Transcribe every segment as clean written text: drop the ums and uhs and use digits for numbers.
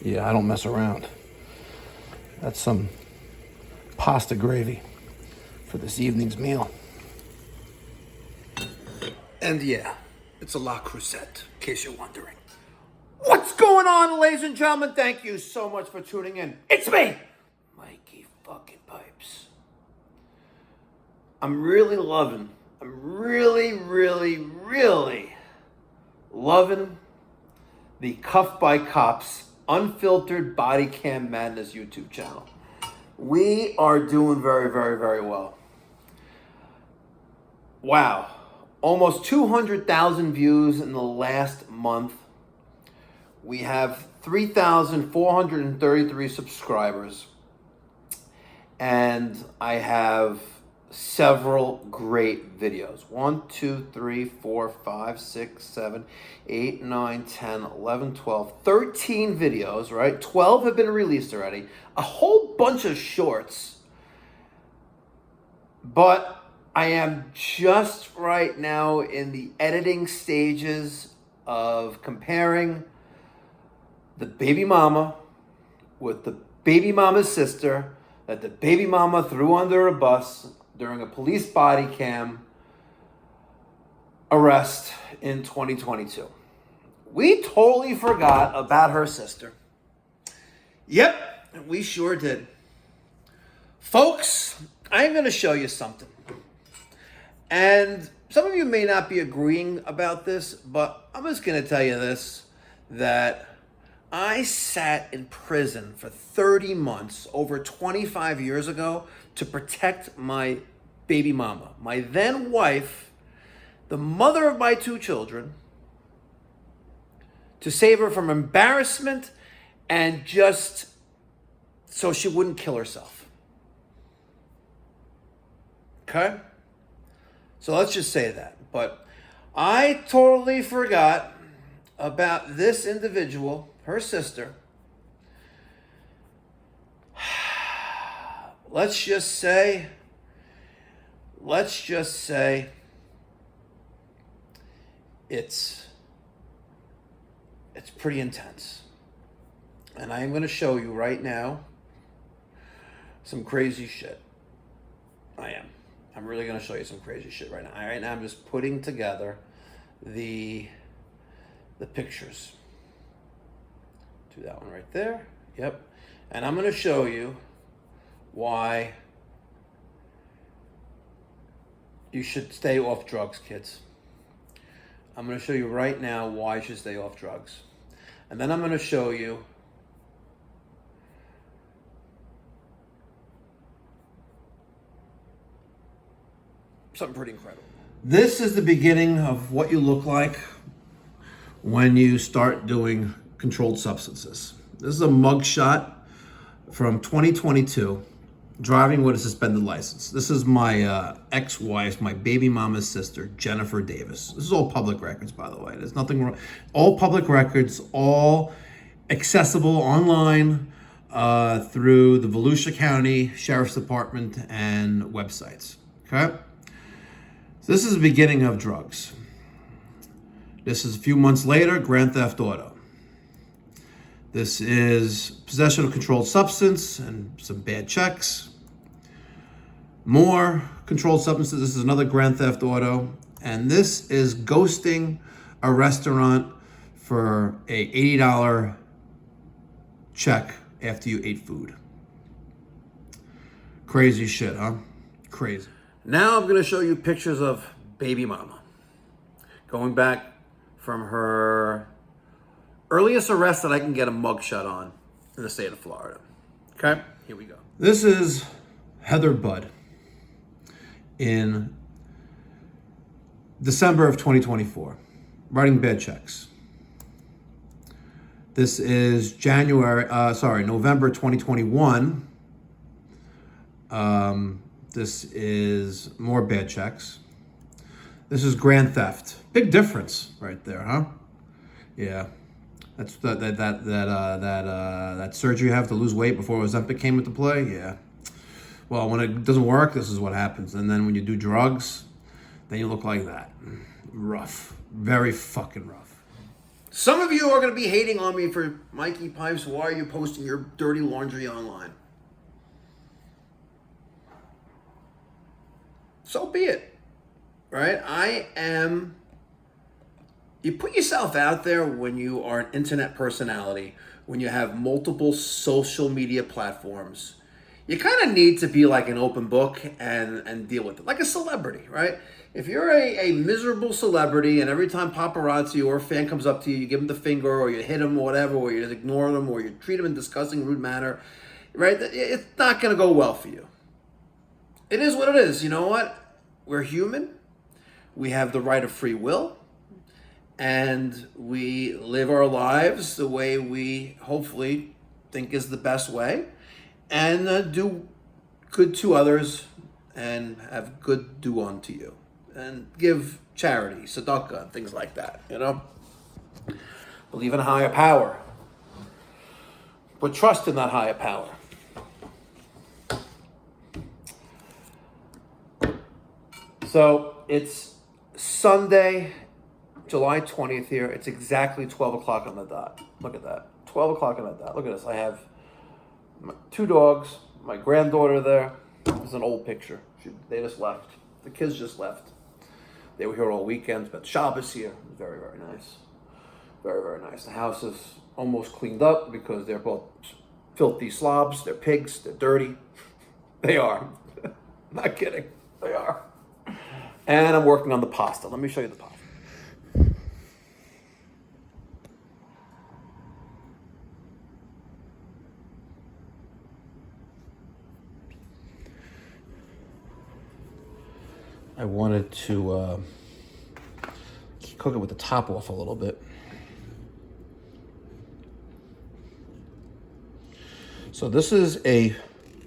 Yeah, I don't mess around. That's some pasta gravy for this evening's meal. And yeah, it's a La Creuset, in case you're wondering. What's going on, ladies and gentlemen? Thank you so much for tuning in. It's me, Mikey fucking Pipes. I'm really loving the Cuffed by Cops Unfiltered Body Cam Madness YouTube channel. We are doing very well. Wow. Almost 200,000 views in the last month. We have 3,433 subscribers. And I have several great videos. 1, 2, 3, 4, 5, 6, 7, 8, 9, 10, 11, 12, 13 videos, right? 12 have been released already. A whole bunch of shorts. But I am just right now in the editing stages of comparing the baby mama with the baby mama's sister that the baby mama threw under a bus during a police body cam arrest in 2022. We totally forgot about her sister. Yep, we sure did. Folks, I'm going to show you something. And some of you may not be agreeing about this, but I'm just going to tell you this, that I sat in prison for 30 months over 25 years ago to protect my baby mama, my then wife, the mother of my 2 children, to save her from embarrassment and just so she wouldn't kill herself. Okay? So let's just say that. But I totally forgot about this individual, her sister. Let's just say it's pretty intense. And I am going to show you right now some crazy shit. I'm really going to show you some crazy shit right now. Right now I'm just putting together the pictures. Do that one right there. Yep. And I'm going to show you why you should stay off drugs, kids. I'm going to show you right now why you should stay off drugs. And then I'm going to show you something pretty incredible. This is the beginning of what you look like when you start doing controlled substances. This is a mugshot from 2022, driving with a suspended license. This is my ex-wife, my baby mama's sister, Jennifer Davis. This is all public records, by the way. There's nothing wrong. All public records, all accessible online through the Volusia County Sheriff's Department and websites. Okay? So this is the beginning of drugs. This is a few months later, grand theft auto. This is possession of controlled substance and some bad checks. More controlled substances. This is another grand theft auto. And this is ghosting a restaurant for a $80 check after you ate food. Crazy shit, huh? Crazy. Now I'm going to show you pictures of baby mama. Going back from her earliest arrest that I can get a mugshot on in the state of Florida. Okay, here we go. This is Heather Budd in December of 2024, writing bad checks. This is November 2021. This is more bad checks. This is grand theft. Big difference right there, huh? Yeah. That's that surgery you have to lose weight before Ozempic came into play. Yeah. Well, when it doesn't work, this is what happens. And then when you do drugs, then you look like that. Rough. Very fucking rough. Some of you are going to be hating on me for Mikey Pipes. Why are you posting your dirty laundry online? So be it, right? You put yourself out there when you are an internet personality, when you have multiple social media platforms. You kind of need to be like an open book and deal with it, like a celebrity, right? If you're a miserable celebrity and every time paparazzi or a fan comes up to you, you give them the finger or you hit them or whatever, or you just ignore them or you treat them in a disgusting, rude manner, right? It's not going to go well for you. It is what it is. You know what? We're human. We have the right of free will. And we live our lives the way we hopefully think is the best way. And do good to others and have good do unto you. And give charity, tzedakah, and things like that, you know? Believe in a higher power. But trust in that higher power. So it's Sunday, July 20th here. It's exactly 12 o'clock on the dot. Look at that. 12 o'clock on the dot. Look at this. I have my 2 dogs, my granddaughter there. This is an old picture. They just left. The kids just left. They were here all weekend, but Shabbos here. Very, very nice. Very, very nice. The house is almost cleaned up because they're both filthy slobs. They're pigs. They're dirty. They are. Not kidding. They are. And I'm working on the pasta. Let me show you the pasta. I wanted to cook it with the top off a little bit. So this is a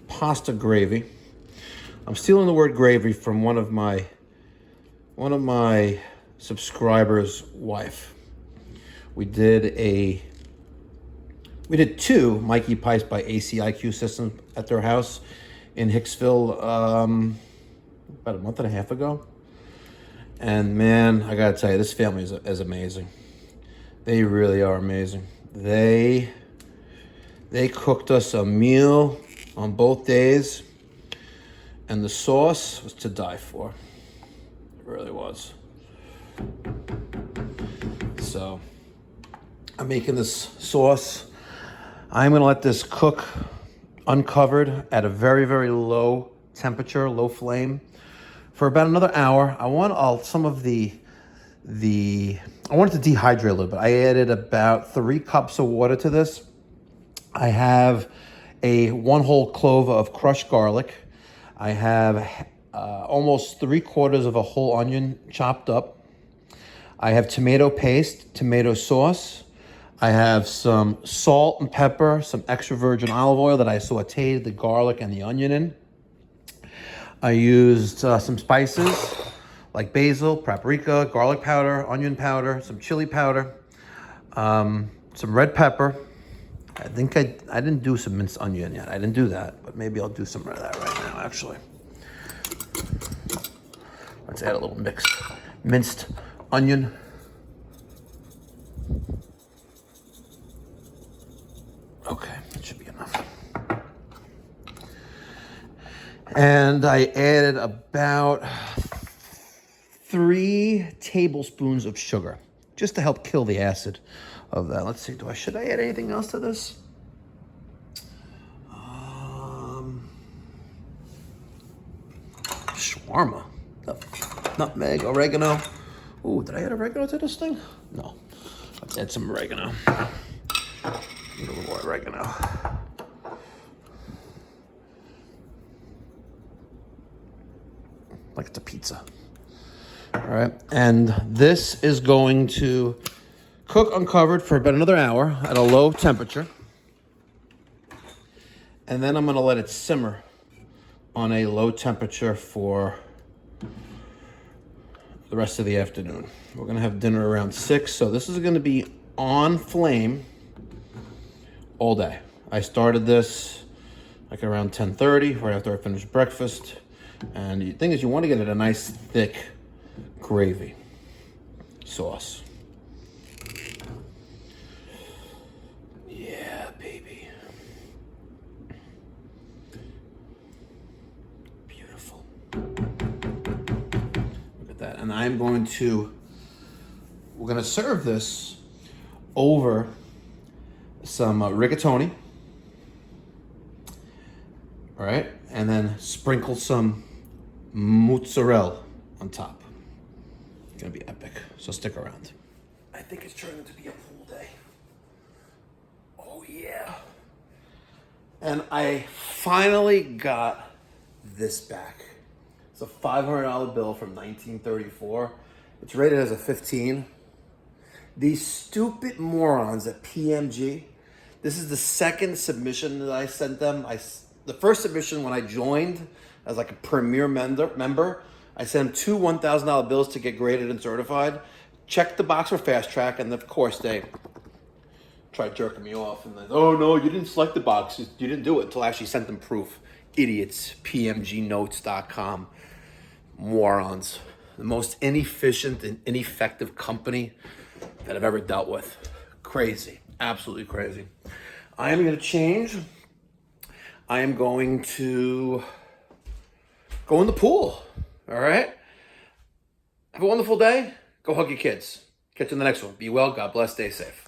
pasta gravy. I'm stealing the word gravy from one of my subscribers' wife. We did 2 Mikey Pipes by ACIQ systems at their house in Hicksville about a month and a half ago. And man, I gotta tell you, this family is amazing. They really are amazing. They cooked us a meal on both days, and the sauce was to die for. It really was. So I'm making this sauce. I'm gonna let this cook uncovered at a very, very low temperature, low flame, for about another hour. I want I want it to dehydrate a little bit. I added about 3 cups of water to this. I have a 1 whole clove of crushed garlic. I have almost 3/4 of a whole onion chopped up. I have tomato paste, tomato sauce. I have some salt and pepper, some extra virgin olive oil that I sauteed the garlic and the onion in. I used some spices like basil, paprika, garlic powder, onion powder, some chili powder, some red pepper. I think I didn't do some minced onion yet. I didn't do that, but maybe I'll do some of that right now, actually. Let's add a little minced onion. Okay, that should be enough. And I added about 3 tablespoons of sugar, just to help kill the acid of that. Let's see, should I add anything else to this? Shawarma, nutmeg, oregano. Ooh, did I add oregano to this thing? No. Let's add some oregano. Need a little more oregano. Like it's a pizza. All right, and this is going to cook uncovered for about another hour at a low temperature. And then I'm gonna let it simmer on a low temperature for the rest of the afternoon. We're gonna have dinner around 6, so this is gonna be on flame all day. I started this like around 10:30, right after I finished breakfast. And the thing is, you want to get it a nice thick gravy sauce. and we're gonna serve this over some rigatoni. All right, and then sprinkle some mozzarella on top. It's gonna be epic, so stick around. I think it's turning to be a pool day. Oh yeah. And I finally got this back. It's a $500 bill from 1934. It's rated as a 15. These stupid morons at PMG, this is the second submission that I sent them. The first submission when I joined as like a premier member, I sent them 2 $1,000 bills to get graded and certified. Checked the box for fast track, and of course they tried jerking me off. And then, oh no, you didn't select the box. You didn't do it until I actually sent them proof. Idiots. PMGnotes.com. Morons. The most inefficient and ineffective company that I've ever dealt with. Crazy. Absolutely crazy. I am going to change. I am going to go in the pool. All right? Have a wonderful day. Go hug your kids. Catch you in the next one. Be well. God bless. Stay safe.